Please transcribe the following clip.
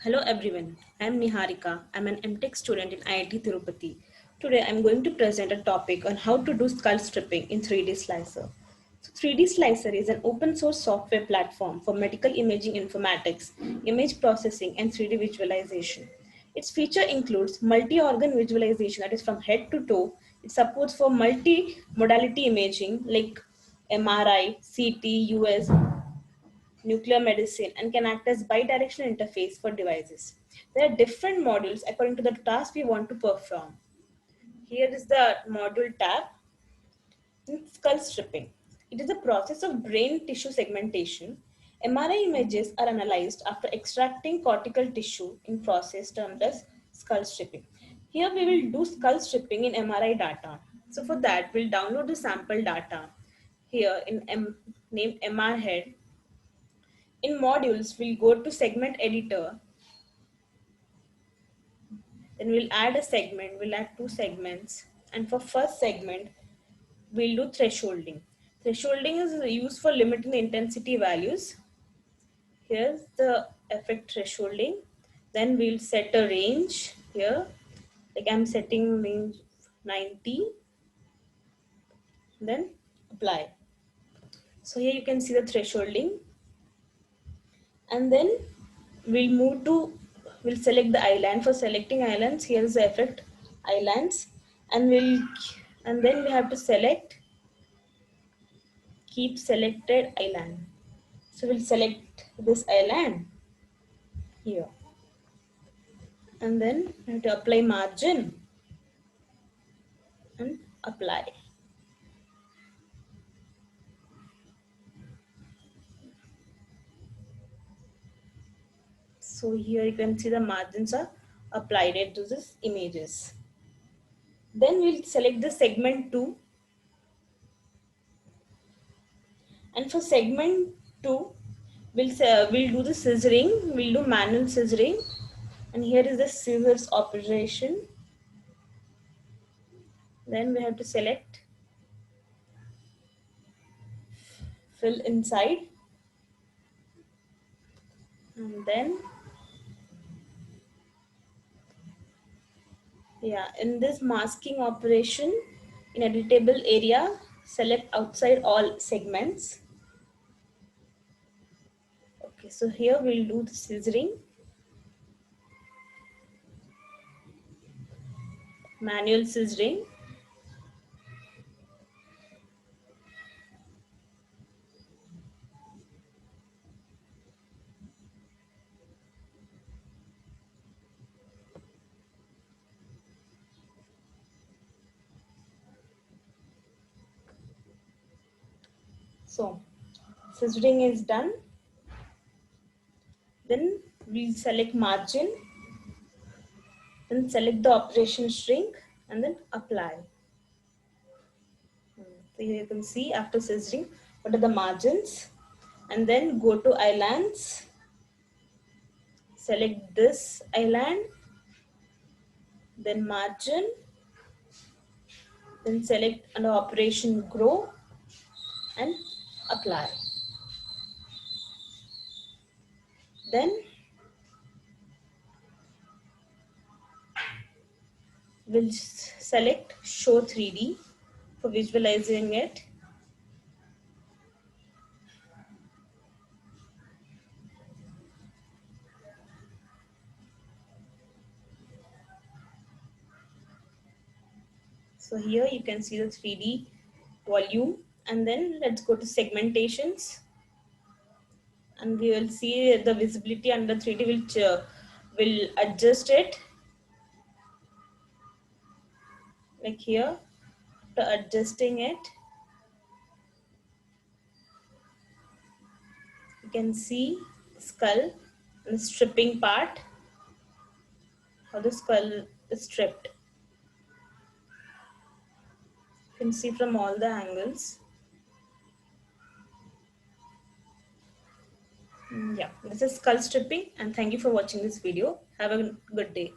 Hello everyone, I am Niharika. I am an MTech student in IIT Tirupati. Today I am going to present a topic on how to do skull stripping in 3D Slicer. So 3D Slicer is an open source software platform for medical imaging informatics, image processing and 3D visualization. Its feature includes multi-organ visualization, that is from head to toe. It supports for multi-modality imaging like MRI, CT, US, nuclear medicine, and can act as bidirectional interface for devices. There are different modules according to the task we want to perform. Here is the module tab in skull stripping. It is a process of brain tissue segmentation. MRI images are analyzed after extracting cortical tissue in process termed as skull stripping. Here we will do skull stripping in MRI data. So for that, we'll download the sample data here in named MR head. In modules, we'll go to segment editor. Then we'll add a segment. We'll add two segments. And for first segment, we'll do thresholding. Thresholding is used for limiting the intensity values. Here's the effect thresholding. Then we'll set a range here. Like I'm setting range 90. Then apply. So here you can see the thresholding. And then we'll select the island. For selecting islands, here's the effect islands, and then we have to select keep selected island. So we'll select this island here, and then we have to apply margin and apply. So here you can see the margins are applied to this images. Then we'll select the segment 2. And for segment 2, we'll do the scissoring. We'll do manual scissoring. And here is the scissors operation. Then we have to select fill inside. And then, in this masking operation, in editable area, select outside all segments. Okay, so here we'll do the scissoring. Manual scissoring. So, scissoring is done. Then we'll select margin. Then select the operation shrink and then apply. So here you can see after scissoring what are the margins, and then go to islands, select this island, then margin, then select under operation grow and apply. Then we'll select show 3D for visualizing it. So here you can see the 3D volume, and then let's go to segmentations, and we will see the visibility under 3D will adjust it like here. After adjusting it, you can see skull and the stripping part, how the skull is stripped. You can see from all the angles. Yeah, this is skull stripping, and thank you for watching this video. Have a good day.